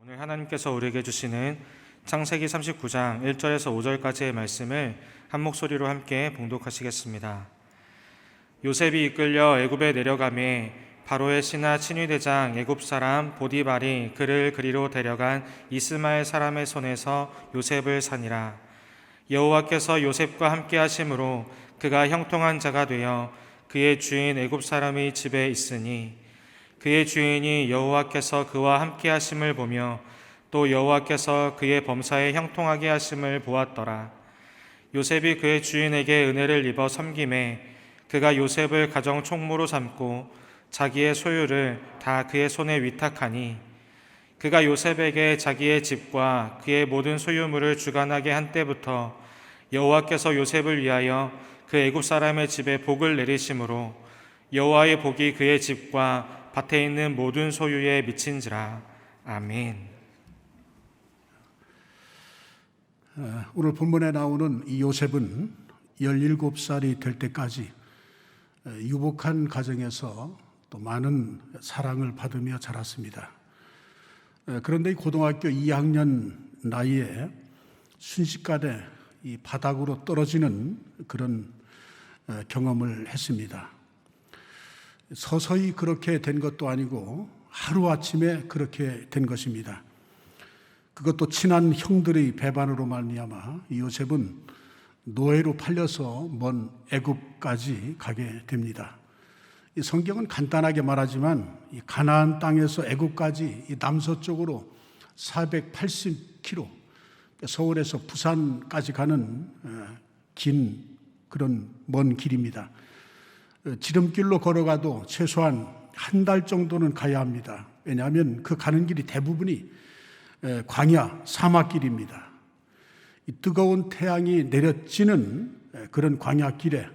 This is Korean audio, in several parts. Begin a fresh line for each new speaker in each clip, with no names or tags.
오늘 하나님께서 우리에게 주시는 창세기 39장 1절에서 5절까지의 말씀을 한 목소리로 함께 봉독하시겠습니다. 요셉이 이끌려 애굽에 내려가매 바로의 신하 친위대장 애굽 사람 보디발이 그를 그리로 데려간 이스마엘 사람의 손에서 요셉을 사니라. 여호와께서 요셉과 함께 하심으로 그가 형통한 자가 되어 그의 주인 애굽 사람의 집에 있으니 그의 주인이 여호와께서 그와 함께 하심을 보며 또 여호와께서 그의 범사에 형통하게 하심을 보았더라. 요셉이 그의 주인에게 은혜를 입어 섬김에 그가 요셉을 가정 총무로 삼고 자기의 소유를 다 그의 손에 위탁하니 그가 요셉에게 자기의 집과 그의 모든 소유물을 주관하게 한 때부터 여호와께서 요셉을 위하여 그 애굽 사람의 집에 복을 내리심으로 여호와의 복이 그의 집과 밭에 있는 모든 소유에 미친지라. 아멘.
오늘 본문에 나오는 이 요셉은 17살이 될 때까지 유복한 가정에서 또 많은 사랑을 받으며 자랐습니다. 그런데 고등학교 2학년 나이에 순식간에 이 바닥으로 떨어지는 그런 경험을 했습니다. 서서히 그렇게 된 것도 아니고 하루아침에 그렇게 된 것입니다. 그것도 친한 형들의 배반으로 말미암아 요셉은 노예로 팔려서 먼 애굽까지 가게 됩니다. 이 성경은 간단하게 말하지만 이 가나안 땅에서 애굽까지 이 남서쪽으로 480km, 서울에서 부산까지 가는 긴 그런 먼 길입니다. 지름길로 걸어가도 최소한 한 달 정도는 가야 합니다. 왜냐하면 그 가는 길이 대부분이 광야, 사막길입니다. 이 뜨거운 태양이 내려지는 그런 광야길에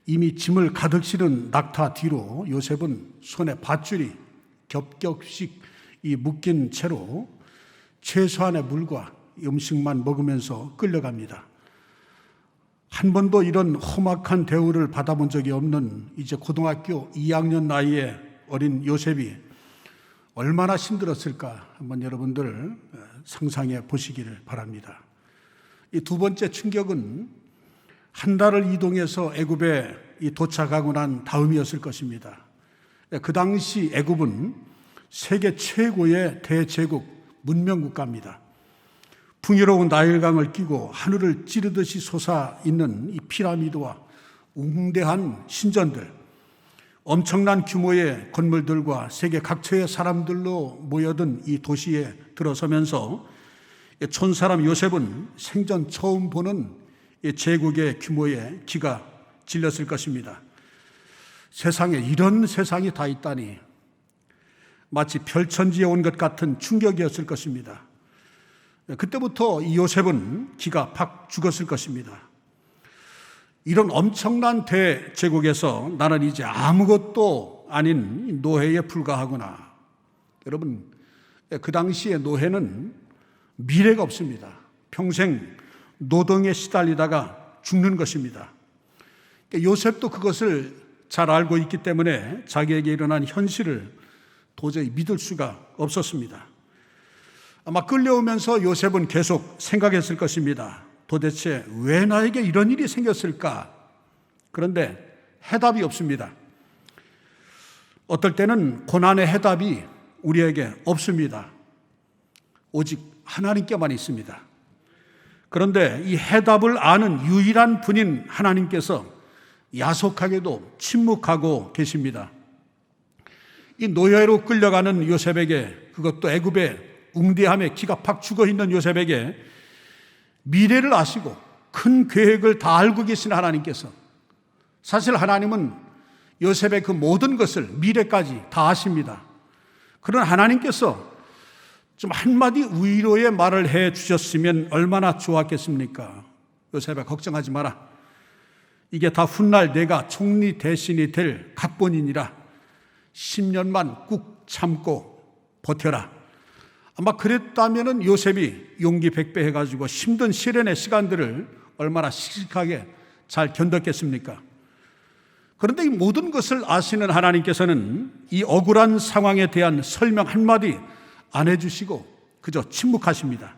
이미 짐을 가득 실은 낙타 뒤로 요셉은 손에 밧줄이 겹겹씩 묶인 채로 최소한의 물과 음식만 먹으면서 끌려갑니다. 한 번도 이런 험악한 대우를 받아본 적이 없는 이제 고등학교 2학년 나이의 어린 요셉이 얼마나 힘들었을까 한번 여러분들 상상해 보시기를 바랍니다. 이 두 번째 충격은 한 달을 이동해서 애굽에 도착하고 난 다음이었을 것입니다. 그 당시 애굽은 세계 최고의 대제국 문명국가입니다. 풍요로운 나일강을 끼고 하늘을 찌르듯이 솟아있는 이 피라미드와 웅대한 신전들, 엄청난 규모의 건물들과 세계 각처의 사람들로 모여든 이 도시에 들어서면서 촌사람 요셉은 생전 처음 보는 제국의 규모에 기가 질렸을 것입니다. 세상에 이런 세상이 다 있다니 마치 별천지에 온 것 같은 충격이었을 것입니다. 그때부터 이 요셉은 기가 팍 죽었을 것입니다. 이런 엄청난 대제국에서 나는 이제 아무것도 아닌 노예에 불과하구나. 여러분, 그 당시에 노예는 미래가 없습니다. 평생 노동에 시달리다가 죽는 것입니다. 요셉도 그것을 잘 알고 있기 때문에 자기에게 일어난 현실을 도저히 믿을 수가 없었습니다. 아마 끌려오면서 요셉은 계속 생각했을 것입니다. 도대체 왜 나에게 이런 일이 생겼을까? 그런데 해답이 없습니다. 어떨 때는 고난의 해답이 우리에게 없습니다. 오직 하나님께만 있습니다. 그런데 이 해답을 아는 유일한 분인 하나님께서 야속하게도 침묵하고 계십니다. 이 노예로 끌려가는 요셉에게, 그것도 애굽의 웅대함에 기가 팍 죽어있는 요셉에게 미래를 아시고 큰 계획을 다 알고 계신 하나님께서, 사실 하나님은 요셉의 그 모든 것을 미래까지 다 아십니다. 그런 하나님께서 좀 한마디 위로의 말을 해 주셨으면 얼마나 좋았겠습니까? 요셉아, 걱정하지 마라. 이게 다 훗날 내가 총리 대신이 될 각본이니라. 10년만 꾹 참고 버텨라. 아마 그랬다면 요셉이 용기 백배 해가지고 힘든 시련의 시간들을 얼마나 씩씩하게 잘 견뎠겠습니까? 그런데 이 모든 것을 아시는 하나님께서는 이 억울한 상황에 대한 설명 한마디 안 해주시고 그저 침묵하십니다.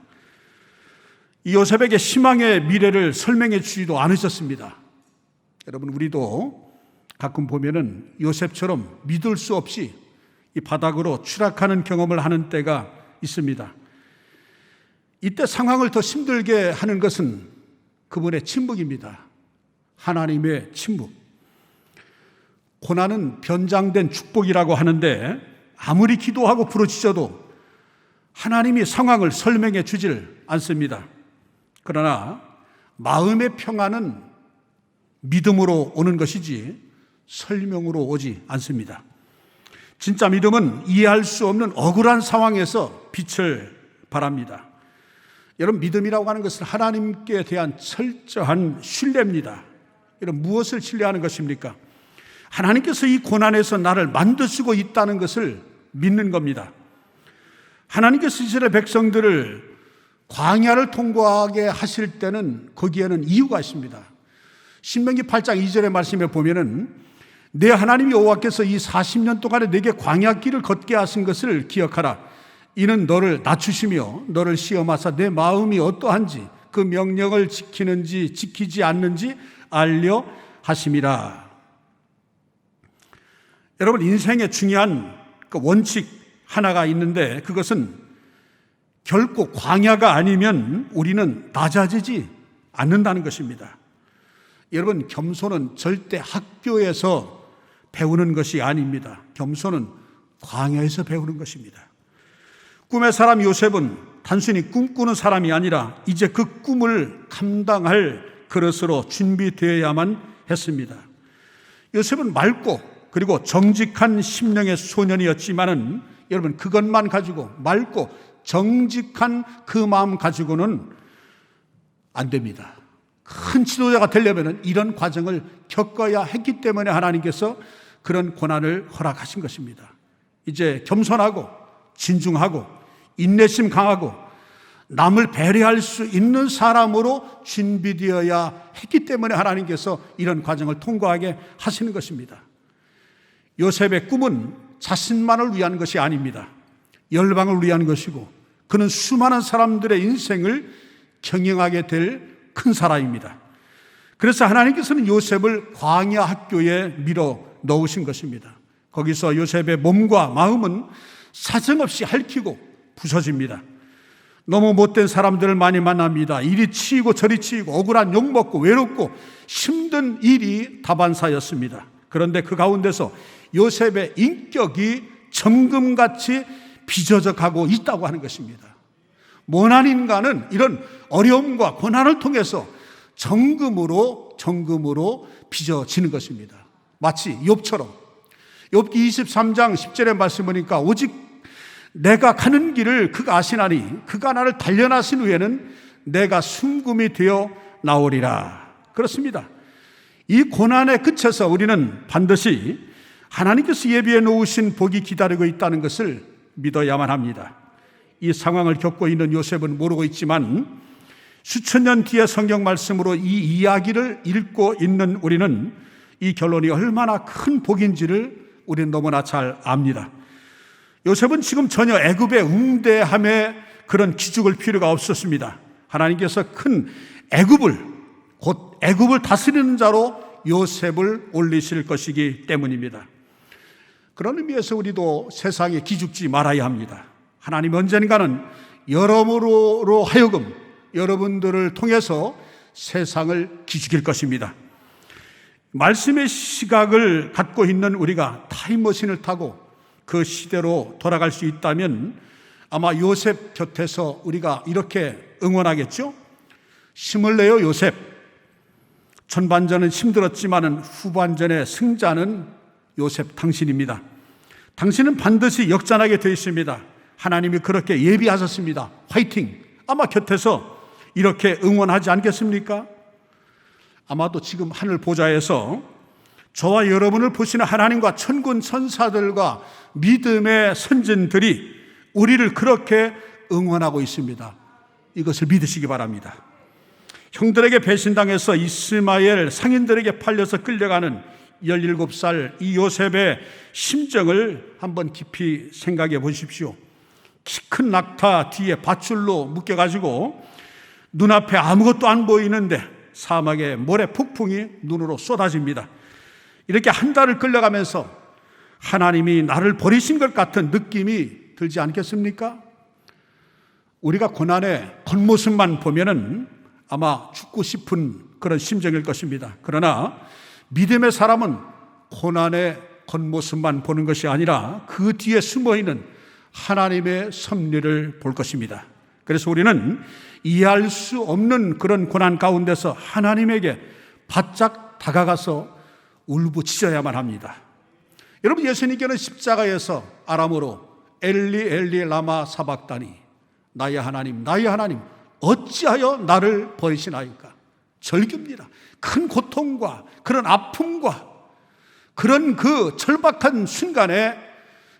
이 요셉에게 희망의 미래를 설명해 주지도 않으셨습니다. 여러분, 우리도 가끔 보면은 요셉처럼 믿을 수 없이 이 바닥으로 추락하는 경험을 하는 때가 있습니다. 이때 상황을 더 힘들게 하는 것은 그분의 침묵입니다. 하나님의 침묵. 고난은 변장된 축복이라고 하는데 아무리 기도하고 부르짖어도 하나님이 상황을 설명해 주질 않습니다. 그러나 마음의 평안은 믿음으로 오는 것이지 설명으로 오지 않습니다. 진짜 믿음은 이해할 수 없는 억울한 상황에서 빛을 발합니다. 여러분, 믿음이라고 하는 것은 하나님께 대한 철저한 신뢰입니다. 여러분, 무엇을 신뢰하는 것입니까? 하나님께서 이 고난에서 나를 만드시고 있다는 것을 믿는 겁니다. 하나님께서 이스라엘 백성들을 광야를 통과하게 하실 때는 거기에는 이유가 있습니다. 신명기 8장 2절의 말씀에 보면은 내 하나님 여호와께서 이 40년 동안에 내게 광야길을 걷게 하신 것을 기억하라. 이는 너를 낮추시며 너를 시험하사 내 마음이 어떠한지 그 명령을 지키는지 지키지 않는지 알려 하심이라. 여러분, 인생에 중요한 그 원칙 하나가 있는데 그것은 결코 광야가 아니면 우리는 낮아지지 않는다는 것입니다. 여러분, 겸손은 절대 학교에서 배우는 것이 아닙니다. 겸손은 광야에서 배우는 것입니다. 꿈의 사람 요셉은 단순히 꿈꾸는 사람이 아니라 이제 그 꿈을 감당할 그릇으로 준비되어야만 했습니다. 요셉은 맑고 그리고 정직한 심령의 소년이었지만은 여러분, 그것만 가지고 맑고 정직한 그 마음 가지고는 안 됩니다. 큰 지도자가 되려면 이런 과정을 겪어야 했기 때문에 하나님께서 그런 고난을 허락하신 것입니다. 이제 겸손하고 진중하고 인내심 강하고 남을 배려할 수 있는 사람으로 준비되어야 했기 때문에 하나님께서 이런 과정을 통과하게 하시는 것입니다. 요셉의 꿈은 자신만을 위한 것이 아닙니다. 열방을 위한 것이고 그는 수많은 사람들의 인생을 경영하게 될 큰 사람입니다. 그래서 하나님께서는 요셉을 광야 학교에 밀어 넣으신 것입니다. 거기서 요셉의 몸과 마음은 사정없이 핥히고 부서집니다. 너무 못된 사람들을 많이 만납니다. 이리 치이고 저리 치이고 억울한 욕먹고 외롭고 힘든 일이 다반사였습니다. 그런데 그 가운데서 요셉의 인격이 점금같이 빚어져 가고 있다고 하는 것입니다. 모난 인간은 이런 어려움과 고난을 통해서 정금으로 빚어지는 것입니다. 마치 욥처럼 욥기 23장 10절의 말씀 보니까 오직 내가 가는 길을 그가 아시나니 그가 나를 단련하신 후에는 내가 순금이 되어 나오리라. 그렇습니다. 이 고난의 끝에서 우리는 반드시 하나님께서 예비해 놓으신 복이 기다리고 있다는 것을 믿어야만 합니다. 이 상황을 겪고 있는 요셉은 모르고 있지만 수천 년 뒤의 성경 말씀으로 이 이야기를 읽고 있는 우리는 이 결론이 얼마나 큰 복인지를 우리는 너무나 잘 압니다. 요셉은 지금 전혀 애굽의 웅대함에 그런 기죽을 필요가 없었습니다. 하나님께서 큰 곧 애굽을 다스리는 자로 요셉을 올리실 것이기 때문입니다. 그런 의미에서 우리도 세상에 기죽지 말아야 합니다. 하나님 언젠가는 여러모로 하여금 여러분들을 통해서 세상을 기죽일 것입니다. 말씀의 시각을 갖고 있는 우리가 타임머신을 타고 그 시대로 돌아갈 수 있다면 아마 요셉 곁에서 우리가 이렇게 응원하겠죠? 힘을 내요 요셉. 전반전은 힘들었지만 후반전의 승자는 요셉 당신입니다. 당신은 반드시 역전하게 되어 있습니다. 하나님이 그렇게 예비하셨습니다. 화이팅! 아마 곁에서 이렇게 응원하지 않겠습니까? 아마도 지금 하늘 보좌에서 저와 여러분을 보시는 하나님과 천군 천사들과 믿음의 선진들이 우리를 그렇게 응원하고 있습니다. 이것을 믿으시기 바랍니다. 형들에게 배신당해서 이스마엘 상인들에게 팔려서 끌려가는 17살 이 요셉의 심정을 한번 깊이 생각해 보십시오. 키 큰 낙타 뒤에 밧줄로 묶여가지고 눈앞에 아무것도 안 보이는데 사막에 모래 폭풍이 눈으로 쏟아집니다. 이렇게 한 달을 끌려가면서 하나님이 나를 버리신 것 같은 느낌이 들지 않겠습니까? 우리가 고난의 겉모습만 보면은 아마 죽고 싶은 그런 심정일 것입니다. 그러나 믿음의 사람은 고난의 겉모습만 보는 것이 아니라 그 뒤에 숨어있는 하나님의 섭리를 볼 것입니다. 그래서 우리는 이해할 수 없는 그런 고난 가운데서 하나님에게 바짝 다가가서 울부짖어야만 합니다. 여러분, 예수님께는 십자가에서 아람어로 엘리 엘리 라마 사박다니, 나의 하나님 나의 하나님 어찌하여 나를 버리시나이까, 절규입니다. 큰 고통과 그런 아픔과 그런 그 절박한 순간에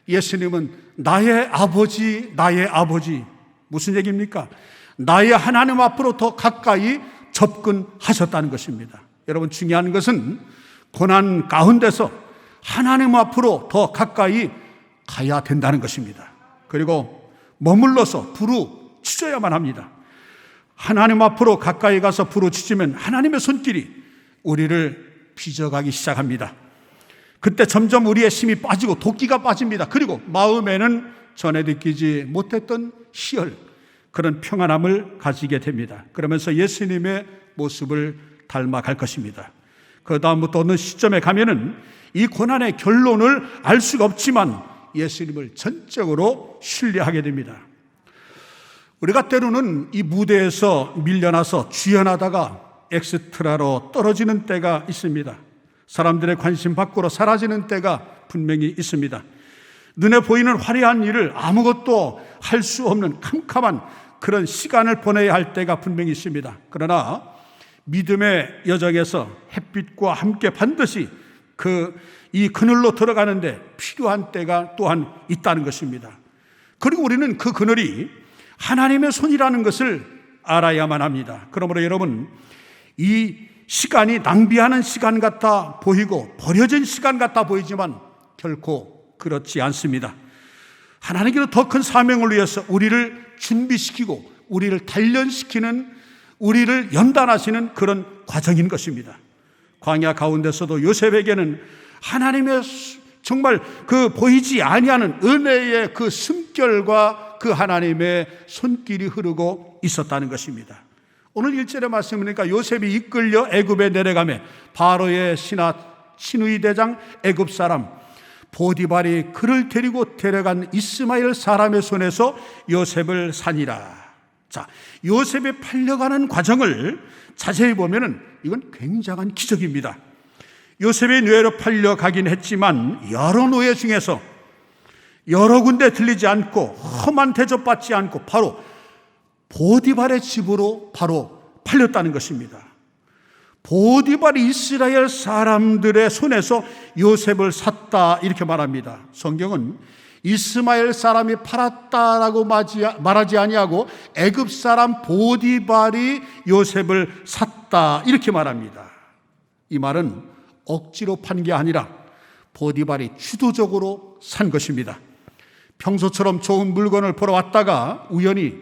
예수님은 나의 아버지 나의 아버지, 무슨 얘기입니까? 나의 하나님 앞으로 더 가까이 접근하셨다는 것입니다. 여러분, 중요한 것은 고난 가운데서 하나님 앞으로 더 가까이 가야 된다는 것입니다. 그리고 머물러서 부르짖어야만 합니다. 하나님 앞으로 가까이 가서 부르짖으면 하나님의 손길이 우리를 빚어가기 시작합니다. 그때 점점 우리의 힘이 빠지고 도끼가 빠집니다. 그리고 마음에는 전에 느끼지 못했던 희열, 그런 평안함을 가지게 됩니다. 그러면서 예수님의 모습을 닮아갈 것입니다. 그 다음부터 어느 시점에 가면은 이 고난의 결론을 알 수가 없지만 예수님을 전적으로 신뢰하게 됩니다. 우리가 때로는 이 무대에서 밀려나서 주연하다가 엑스트라로 떨어지는 때가 있습니다. 사람들의 관심 밖으로 사라지는 때가 분명히 있습니다. 눈에 보이는 화려한 일을 아무것도 할 수 없는 캄캄한 그런 시간을 보내야 할 때가 분명히 있습니다. 그러나 믿음의 여정에서 햇빛과 함께 반드시 이 그늘로 들어가는데 필요한 때가 또한 있다는 것입니다. 그리고 우리는 그 그늘이 하나님의 손이라는 것을 알아야만 합니다. 그러므로 여러분, 이 시간이 낭비하는 시간 같아 보이고 버려진 시간 같아 보이지만 결코 그렇지 않습니다. 하나님께서 더 큰 사명을 위해서 우리를 준비시키고 우리를 단련시키는, 우리를 연단하시는 그런 과정인 것입니다. 광야 가운데서도 요셉에게는 하나님의 정말 그 보이지 아니하는 은혜의 그 숨결과 그 하나님의 손길이 흐르고 있었다는 것입니다. 오늘 1절의 말씀이니까 요셉이 이끌려 애굽에 내려가매 바로의 신의 대장 애굽 사람 보디발이 그를 데리고 데려간 이스마엘 사람의 손에서 요셉을 산이라. 자, 요셉이 팔려가는 과정을 자세히 보면은 이건 굉장한 기적입니다. 요셉이 뇌로 팔려가긴 했지만 여러 노예 중에서 여러 군데 들리지 않고 험한 대접받지 않고 바로 보디발의 집으로 바로 팔렸다는 것입니다. 보디발이 이스라엘 사람들의 손에서 요셉을 샀다 이렇게 말합니다. 성경은 이스마엘 사람이 팔았다라고 말하지 아니하고 애굽 사람 보디발이 요셉을 샀다 이렇게 말합니다. 이 말은 억지로 판 게 아니라 보디발이 주도적으로 산 것입니다. 평소처럼 좋은 물건을 보러 왔다가 우연히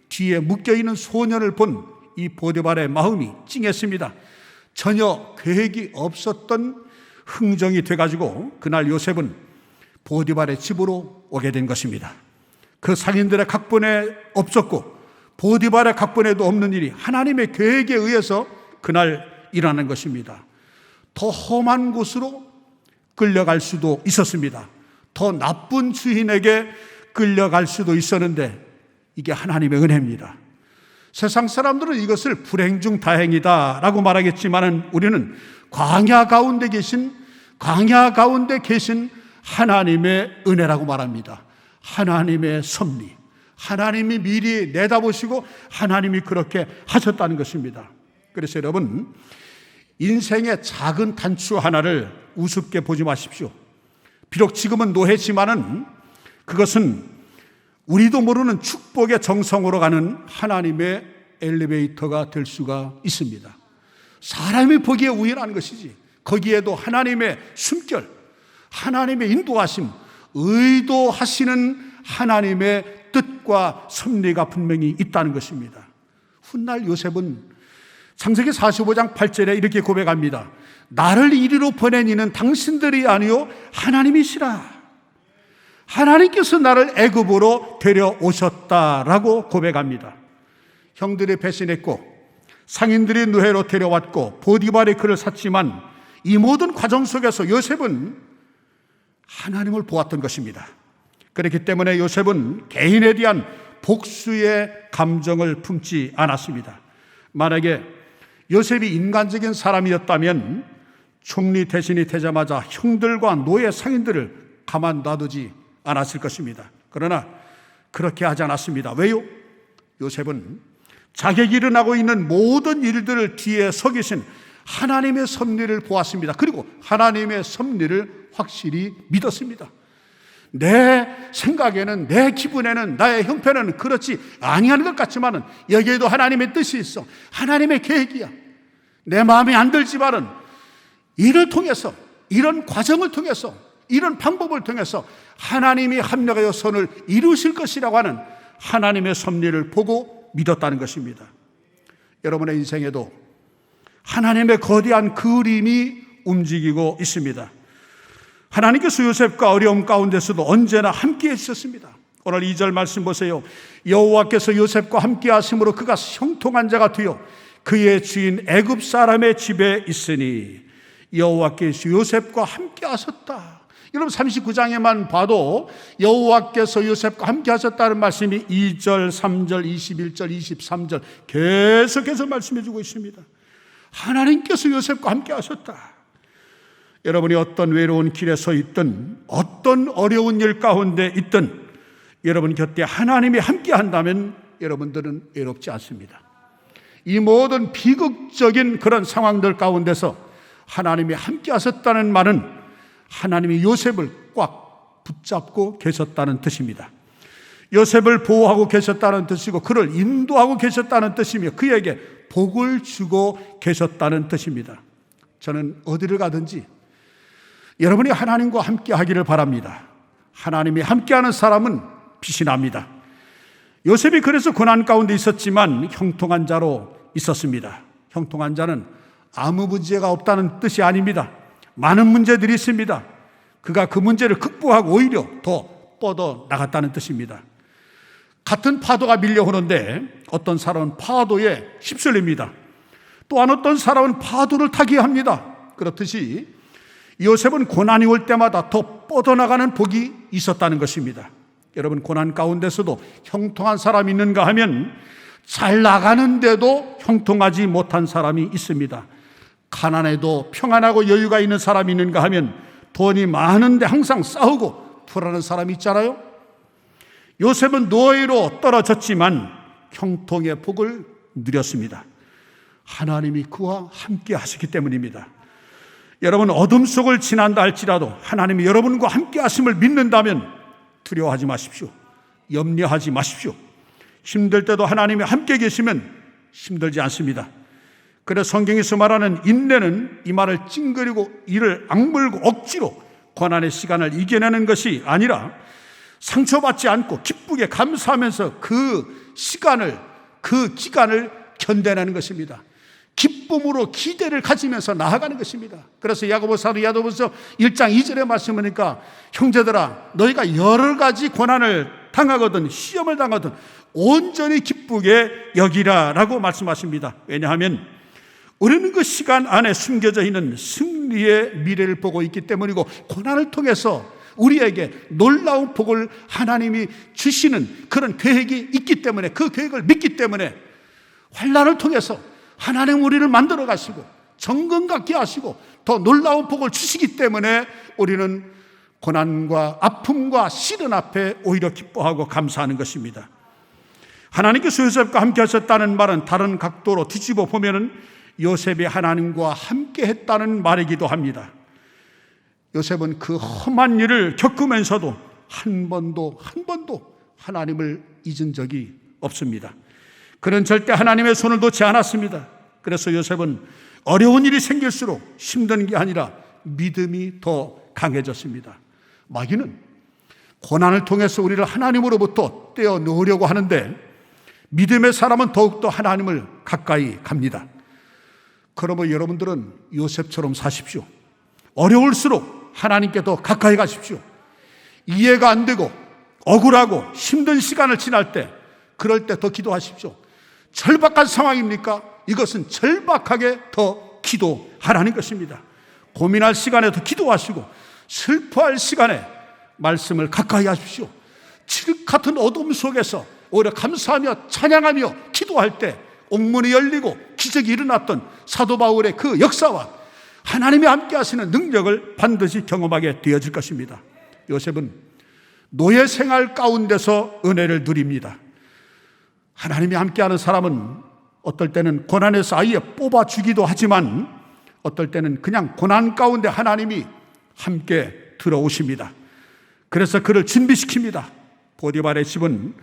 뒤에 묶여있는 소년을 본 이 보디발의 마음이 찡했습니다. 전혀 계획이 없었던 흥정이 돼가지고 그날 요셉은 보디발의 집으로 오게 된 것입니다. 그 상인들의 각본에 없었고 보디발의 각본에도 없는 일이 하나님의 계획에 의해서 그날 일어나는 것입니다. 더 험한 곳으로 끌려갈 수도 있었습니다. 더 나쁜 주인에게 끌려갈 수도 있었는데 이게 하나님의 은혜입니다. 세상 사람들은 이것을 불행 중 다행이다라고 말하겠지만 우리는 광야 가운데 계신 하나님의 은혜라고 말합니다. 하나님의 섭리, 하나님이 미리 내다보시고 하나님이 그렇게 하셨다는 것입니다. 그래서 여러분, 인생의 작은 단추 하나를 우습게 보지 마십시오. 비록 지금은 노예지만은 그것은 우리도 모르는 축복의 정성으로 가는 하나님의 엘리베이터가 될 수가 있습니다. 사람이 보기에 우연한 것이지 거기에도 하나님의 숨결, 하나님의 인도하심, 의도하시는 하나님의 뜻과 기적과 섭리가 분명히 있다는 것입니다. 훗날 요셉은 창세기 45장 8절에 이렇게 고백합니다. 나를 이리로 보낸 이는 당신들이 아니요 하나님이시라. 하나님께서 나를 애굽으로 데려오셨다라고 고백합니다. 형들이 배신했고 상인들이 노예로 데려왔고 보디발이 그를 샀지만 이 모든 과정 속에서 요셉은 하나님을 보았던 것입니다. 그렇기 때문에 요셉은 개인에 대한 복수의 감정을 품지 않았습니다. 만약에 요셉이 인간적인 사람이었다면 총리 대신이 되자마자 형들과 노예 상인들을 가만 놔두지 않았을 것입니다. 그러나 그렇게 하지 않았습니다. 왜요? 요셉은 자기가 일어나고 있는 모든 일들을 뒤에 서 계신 하나님의 섭리를 보았습니다. 그리고 하나님의 섭리를 확실히 믿었습니다. 내 생각에는, 내 기분에는, 나의 형편에는 그렇지 아니하는 것 같지만은 여기에도 하나님의 뜻이 있어. 하나님의 계획이야. 내 마음에 안 들지만은 이를 통해서, 이런 과정을 통해서, 이런 방법을 통해서 하나님이 합력하여 선을 이루실 것이라고 하는 하나님의 섭리를 보고 믿었다는 것입니다. 여러분의 인생에도 하나님의 거대한 그림이 움직이고 있습니다. 하나님께서 요셉과 어려움 가운데서도 언제나 함께해 주셨습니다. 오늘 2절 말씀 보세요. 여호와께서 요셉과 함께 하심으로 그가 형통한 자가 되어 그의 주인 애굽 사람의 집에 있으니 여호와께서 요셉과 함께 하셨다. 여러분 39장에만 봐도 여호와께서 요셉과 함께 하셨다는 말씀이 2절, 3절, 21절, 23절 계속해서 말씀해 주고 있습니다. 하나님께서 요셉과 함께 하셨다. 여러분이 어떤 외로운 길에 서 있든 어떤 어려운 일 가운데 있든 여러분 곁에 하나님이 함께 한다면 여러분들은 외롭지 않습니다. 이 모든 비극적인 그런 상황들 가운데서 하나님이 함께 하셨다는 말은 하나님이 요셉을 꽉 붙잡고 계셨다는 뜻입니다. 요셉을 보호하고 계셨다는 뜻이고 그를 인도하고 계셨다는 뜻이며 그에게 복을 주고 계셨다는 뜻입니다. 저는 어디를 가든지 여러분이 하나님과 함께 하기를 바랍니다. 하나님이 함께하는 사람은 빛이 납니다. 요셉이 그래서 고난 가운데 있었지만 형통한 자로 있었습니다. 형통한 자는 아무 문제가 없다는 뜻이 아닙니다. 많은 문제들이 있습니다. 그가 그 문제를 극복하고 오히려 더 뻗어 나갔다는 뜻입니다. 같은 파도가 밀려오는데 어떤 사람은 파도에 휩쓸립니다. 또한 어떤 사람은 파도를 타게 합니다. 그렇듯이 요셉은 고난이 올 때마다 더 뻗어나가는 복이 있었다는 것입니다. 여러분 고난 가운데서도 형통한 사람이 있는가 하면 잘 나가는데도 형통하지 못한 사람이 있습니다. 가난해도 평안하고 여유가 있는 사람이 있는가 하면 돈이 많은데 항상 싸우고 불안한 사람이 있잖아요. 요셉은 노예로 떨어졌지만 형통의 복을 누렸습니다. 하나님이 그와 함께 하시기 때문입니다. 여러분 어둠 속을 지난다 할지라도 하나님이 여러분과 함께 하심을 믿는다면 두려워하지 마십시오. 염려하지 마십시오. 힘들 때도 하나님이 함께 계시면 힘들지 않습니다. 그래서 성경에서 말하는 인내는 이 말을 찡그리고 이를 악물고 억지로 고난의 시간을 이겨내는 것이 아니라 상처받지 않고 기쁘게 감사하면서 그 시간을, 그 기간을 견뎌내는 것입니다. 기쁨으로 기대를 가지면서 나아가는 것입니다. 그래서 야고보서 1장 2절에 말씀하니까 형제들아 너희가 여러 가지 고난을 당하거든 시험을 당하든 온전히 기쁘게 여기라 라고 말씀하십니다. 왜냐하면 우리는 그 시간 안에 숨겨져 있는 승리의 미래를 보고 있기 때문이고 고난을 통해서 우리에게 놀라운 복을 하나님이 주시는 그런 계획이 있기 때문에 그 계획을 믿기 때문에 환난을 통해서 하나님 우리를 만들어 가시고 정금 갖게 하시고 더 놀라운 복을 주시기 때문에 우리는 고난과 아픔과 시련 앞에 오히려 기뻐하고 감사하는 것입니다. 하나님께서 요셉과 함께 하셨다는 말은 다른 각도로 뒤집어 보면은 요셉이 하나님과 함께 했다는 말이기도 합니다. 요셉은 그 험한 일을 겪으면서도 한 번도 하나님을 잊은 적이 없습니다. 그는 절대 하나님의 손을 놓지 않았습니다. 그래서 요셉은 어려운 일이 생길수록 힘든 게 아니라 믿음이 더 강해졌습니다. 마귀는 고난을 통해서 우리를 하나님으로부터 떼어 놓으려고 하는데 믿음의 사람은 더욱더 하나님을 가까이 갑니다. 그러면 여러분들은 요셉처럼 사십시오. 어려울수록 하나님께 더 가까이 가십시오. 이해가 안 되고 억울하고 힘든 시간을 지날 때, 그럴 때 더 기도하십시오. 절박한 상황입니까? 이것은 절박하게 더 기도하라는 것입니다. 고민할 시간에 더 기도하시고, 슬퍼할 시간에 말씀을 가까이 하십시오. 칠흑 같은 어둠 속에서 오히려 감사하며 찬양하며 기도할 때 옥문이 열리고 기적이 일어났던 사도 바울의 그 역사와 하나님이 함께 하시는 능력을 반드시 경험하게 되어질 것입니다. 요셉은 노예 생활 가운데서 은혜를 누립니다. 하나님이 함께하는 사람은 어떨 때는 고난에서 아예 뽑아주기도 하지만 어떨 때는 그냥 고난 가운데 하나님이 함께 들어오십니다. 그래서 그를 준비시킵니다. 보디발의 집은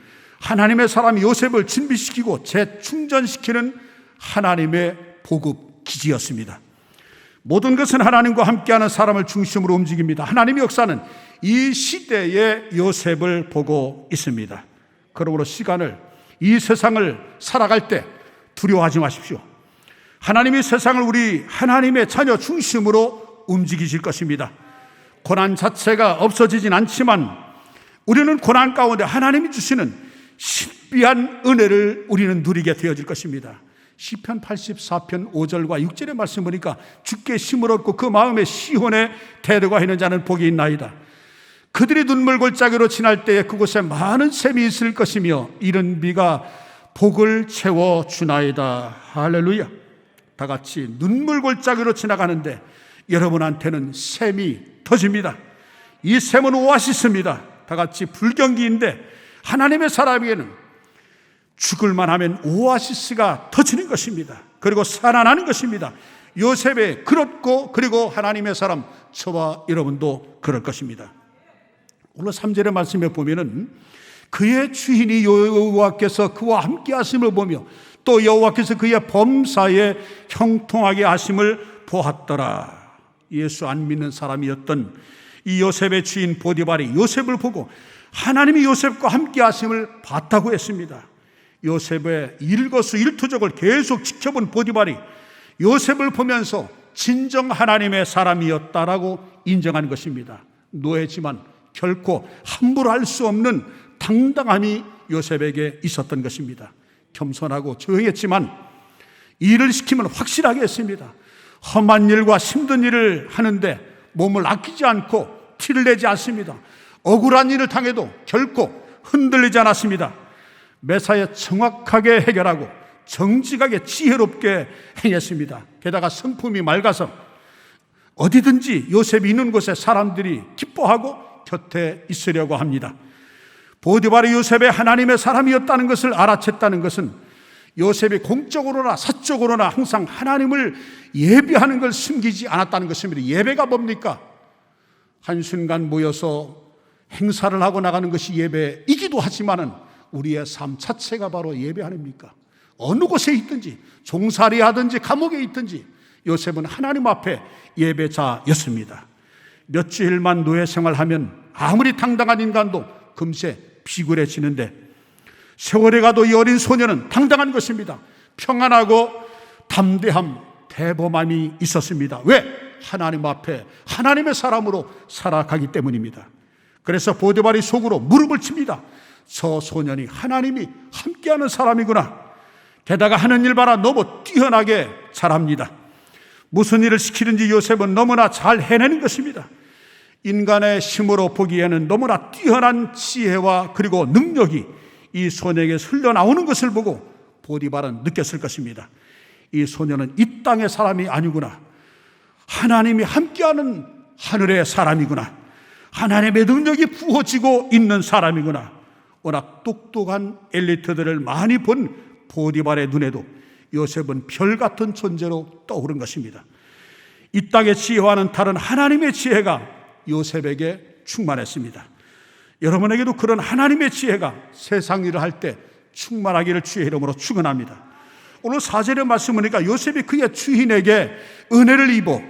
하나님의 사람 요셉을 준비시키고 재충전시키는 하나님의 보급 기지였습니다. 모든 것은 하나님과 함께하는 사람을 중심으로 움직입니다. 하나님의 역사는 이 시대의 요셉을 보고 있습니다. 그러므로 이 세상을 살아갈 때 두려워하지 마십시오. 하나님이 세상을 우리 하나님의 자녀 중심으로 움직이실 것입니다. 고난 자체가 없어지진 않지만 우리는 고난 가운데 하나님이 주시는 신비한 은혜를 우리는 누리게 되어질 것입니다. 시편 84편 5절과 6절의 말씀 보니까 주께 힘을 얻고 그 마음에 시온에 데려가 있는 자는 복이 있나이다. 그들이 눈물 골짜기로 지날 때에 그곳에 많은 샘이 있을 것이며 이른 비가 복을 채워주나이다. 할렐루야. 다 같이 눈물 골짜기로 지나가는데 여러분한테는 샘이 터집니다. 이 샘은 오아시스입니다. 다 같이 불경기인데 하나님의 사람에게는 죽을만 하면 오아시스가 터지는 것입니다. 그리고 살아나는 것입니다. 요셉의 그렇고 그리고 하나님의 사람 저와 여러분도 그럴 것입니다. 오늘 3절의 말씀에 보면은 그의 주인이 여호와께서 그와 함께 하심을 보며 또 여호와께서 그의 범사에 형통하게 하심을 보았더라. 예수 안 믿는 사람이었던 이 요셉의 주인 보디발이 요셉을 보고 하나님이 요셉과 함께 하심을 봤다고 했습니다. 요셉의 일거수일투족을 계속 지켜본 보디발이 요셉을 보면서 진정 하나님의 사람이었다라고 인정한 것입니다. 노예지만 결코 함부로 할 수 없는 당당함이 요셉에게 있었던 것입니다. 겸손하고 조용했지만 일을 시키면 확실하게 했습니다. 험한 일과 힘든 일을 하는데 몸을 아끼지 않고 티를 내지 않습니다. 억울한 일을 당해도 결코 흔들리지 않았습니다. 매사에 정확하게 해결하고 정직하게 지혜롭게 행했습니다. 게다가 성품이 맑아서 어디든지 요셉이 있는 곳에 사람들이 기뻐하고 곁에 있으려고 합니다. 보디발이 요셉의 하나님의 사람이었다는 것을 알아챘다는 것은 요셉이 공적으로나 사적으로나 항상 하나님을 예배하는 걸 숨기지 않았다는 것입니다. 예배가 뭡니까? 한순간 모여서 행사를 하고 나가는 것이 예배이기도 하지만은 우리의 삶 자체가 바로 예배 아닙니까? 어느 곳에 있든지 종살이 하든지 감옥에 있든지 요셉은 하나님 앞에 예배자였습니다. 몇 주일만 노예 생활하면 아무리 당당한 인간도 금세 비굴해지는데 세월이 가도 이 어린 소녀는 당당한 것입니다. 평안하고 담대함, 대범함이 있었습니다. 왜? 하나님 앞에 하나님의 사람으로 살아가기 때문입니다. 그래서 보디발이 속으로 무릎을 칩니다. 저 소년이 하나님이 함께하는 사람이구나. 게다가 하는 일 봐라 너무 뛰어나게 잘합니다. 무슨 일을 시키든지 요셉은 너무나 잘 해내는 것입니다. 인간의 힘으로 보기에는 너무나 뛰어난 지혜와 그리고 능력이 이 소녀에게 흘러나오는 것을 보고 보디발은 느꼈을 것입니다. 이 소녀는 이 땅의 사람이 아니구나. 하나님이 함께하는 하늘의 사람이구나. 하나님의 능력이 부어지고 있는 사람이구나. 워낙 똑똑한 엘리트들을 많이 본 보디발의 눈에도 요셉은 별 같은 존재로 떠오른 것입니다. 이 땅의 지혜와는 다른 하나님의 지혜가 요셉에게 충만했습니다. 여러분에게도 그런 하나님의 지혜가 세상 일을 할 때 충만하기를 주의 이름으로 축원합니다. 오늘 4절의 말씀 보니까 요셉이 그의 주인에게 은혜를 입어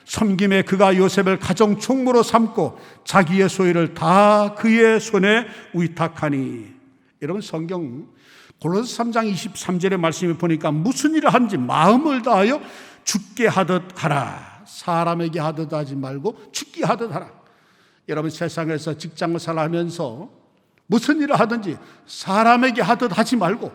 섬김에 그가 요셉을 가정 총무로 삼고 자기의 소유를 다 그의 손에 위탁하니. 여러분, 성경 골로새 3장 23절의 말씀을 보니까 무슨 일을 하든지 마음을 다하여 죽게 하듯 하라. 사람에게 하듯 하지 말고 죽게 하듯 하라. 여러분, 세상에서 직장을 살아가면서 무슨 일을 하든지 사람에게 하듯 하지 말고,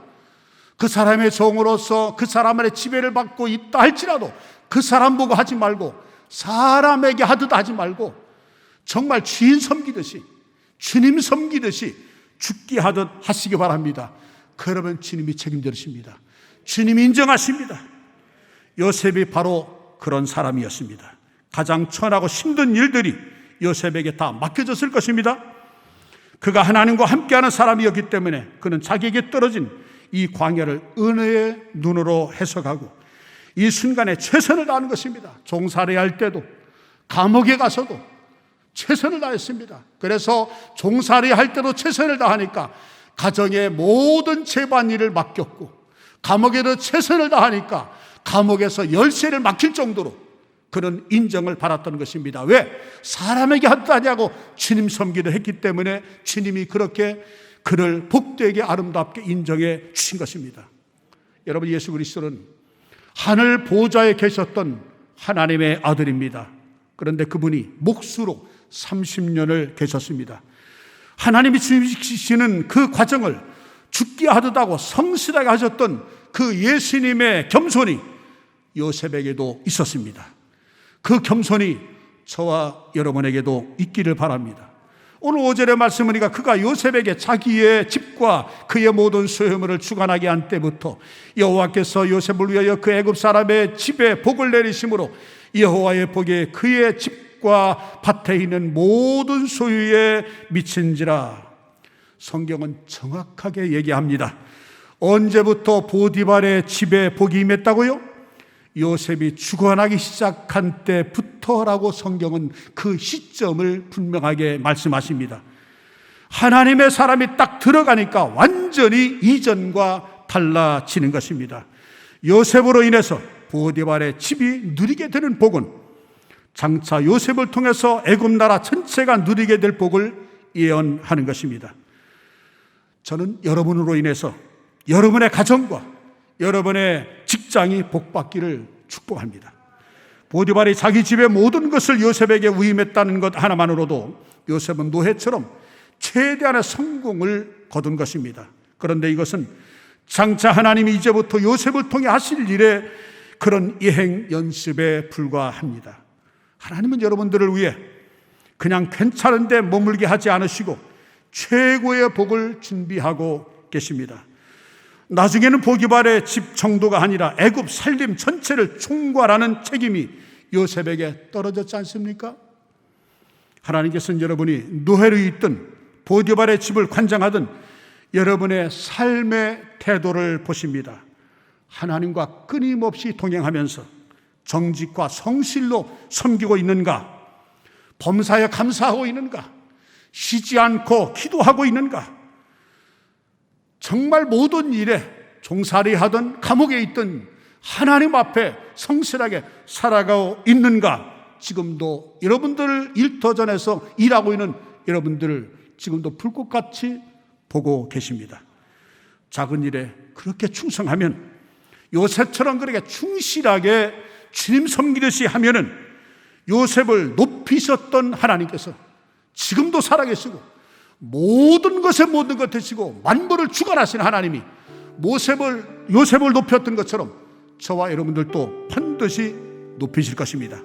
그 사람의 종으로서 그 사람의 지배를 받고 있다 할지라도 그 사람 보고 하지 말고, 사람에게 하듯 하지 말고, 정말 주인 섬기듯이, 주님 섬기듯이 죽게 하듯 하시기 바랍니다. 그러면 주님이 책임져주십니다. 주님이 인정하십니다. 요셉이 바로 그런 사람이었습니다. 가장 천하고 힘든 일들이 요셉에게 다 맡겨졌을 것입니다. 그가 하나님과 함께하는 사람이었기 때문에 그는 자기에게 떨어진 이 광야를 은혜의 눈으로 해석하고 이 순간에 최선을 다하는 것입니다. 종살이 할 때도, 감옥에 가서도 최선을 다했습니다. 그래서 종살이 할 때도 최선을 다하니까 가정의 모든 집안일을 맡겼고, 감옥에도 최선을 다하니까 감옥에서 열쇠를 맡길 정도로 그는 인정을 받았던 것입니다. 왜? 사람에게 하느냐고 주님 섬기를 했기 때문에 주님이 그렇게 그를 복되게 아름답게 인정해 주신 것입니다. 여러분, 예수 그리스도는 하늘 보좌에 계셨던 하나님의 아들입니다. 그런데 그분이 몫으로 30년을 계셨습니다. 하나님이 주시는 그 과정을 죽게 하듯 하고 성실하게 하셨던 그 예수님의 겸손이 요셉에게도 있었습니다. 그 겸손이 저와 여러분에게도 있기를 바랍니다. 오늘 5절의 말씀을 보니까 그가 요셉에게 자기의 집과 그의 모든 소유물을 주관하게 한 때부터 여호와께서 요셉을 위하여 그 애굽 사람의 집에 복을 내리심으로 여호와의 복이 그의 집과 밭에 있는 모든 소유에 미친지라. 성경은 정확하게 얘기합니다. 언제부터 보디발의 집에 복이 임했다고요? 요셉이 주관하기 시작한 때부터라고 성경은 그 시점을 분명하게 말씀하십니다. 하나님의 사람이 딱 들어가니까 완전히 이전과 달라지는 것입니다. 요셉으로 인해서 보디발의 집이 누리게 되는 복은 장차 요셉을 통해서 애굽 나라 전체가 누리게 될 복을 예언하는 것입니다. 저는 여러분으로 인해서 여러분의 가정과 여러분의 직장이 복받기를 축복합니다. 보디발이 자기 집의 모든 것을 요셉에게 위임했다는 것 하나만으로도 요셉은 노예처럼 최대한의 성공을 거둔 것입니다. 그런데 이것은 장차 하나님이 이제부터 요셉을 통해 하실 일의 그런 예행 연습에 불과합니다. 하나님은 여러분들을 위해 그냥 괜찮은데 머물게 하지 않으시고 최고의 복을 준비하고 계십니다. 나중에는 보디발의 집 정도가 아니라 애굽 살림 전체를 총괄하는 책임이 요셉에게 떨어졌지 않습니까? 하나님께서는 여러분이 노예로 있든 보디발의 집을 관장하든 여러분의 삶의 태도를 보십니다. 하나님과 끊임없이 동행하면서 정직과 성실로 섬기고 있는가? 범사에 감사하고 있는가? 쉬지 않고 기도하고 있는가? 정말 모든 일에 종살이 하든 감옥에 있든 하나님 앞에 성실하게 살아가고 있는가? 지금도 여러분들을 일터전에서 일하고 있는 여러분들을 지금도 불꽃같이 보고 계십니다. 작은 일에 그렇게 충성하면, 요셉처럼 그렇게 충실하게 주님 섬기듯이 하면은 요셉을 높이셨던 하나님께서 지금도 살아계시고 모든 것에 모든 것 되시고 만물을 주관하시는 하나님이 요셉을 높였던 것처럼 저와 여러분들도 반드시 높이실 것입니다.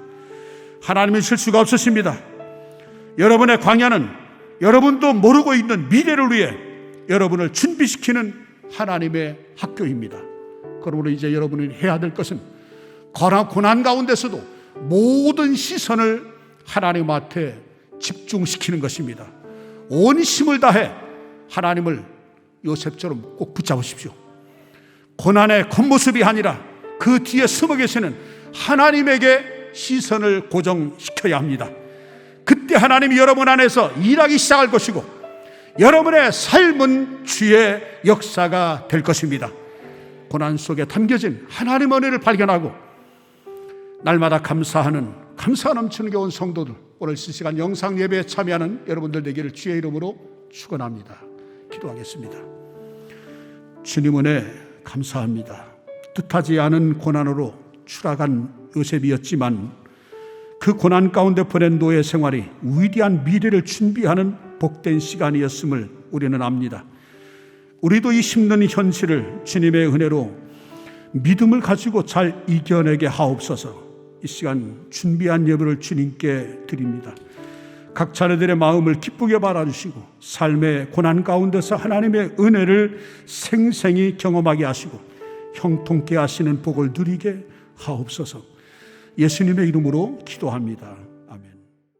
하나님은 실수가 없으십니다. 여러분의 광야는 여러분도 모르고 있는 미래를 위해 여러분을 준비시키는 하나님의 학교입니다. 그러므로 이제 여러분이 해야 될 것은 고난 가운데서도 모든 시선을 하나님 앞에 집중시키는 것입니다. 온 힘을 다해 하나님을 요셉처럼 꼭 붙잡으십시오. 고난의 겉모습이 아니라 그 뒤에 숨어 계시는 하나님에게 시선을 고정시켜야 합니다. 그때 하나님이 여러분 안에서 일하기 시작할 것이고 여러분의 삶은 주의 역사가 될 것입니다. 고난 속에 담겨진 하나님의 은혜를 발견하고 날마다 감사하는 감사 넘치는 게 온 성도들, 오늘 실시간 영상 예배에 참여하는 여러분들 되기를 주의 이름으로 축원합니다. 기도하겠습니다. 주님 은혜 감사합니다. 뜻하지 않은 고난으로 추락한 요셉이었지만 그 고난 가운데 보낸 노예 생활이 위대한 미래를 준비하는 복된 시간이었음을 우리는 압니다. 우리도 이 힘든 현실을 주님의 은혜로 믿음을 가지고 잘 이겨내게 하옵소서. 이 시간 준비한 예배를 주님께 드립니다. 각 자녀들의 마음을 기쁘게 바라주시고 삶의 고난 가운데서 하나님의 은혜를 생생히 경험하게 하시고 형통케 하시는 복을 누리게 하옵소서. 예수님의 이름으로 기도합니다.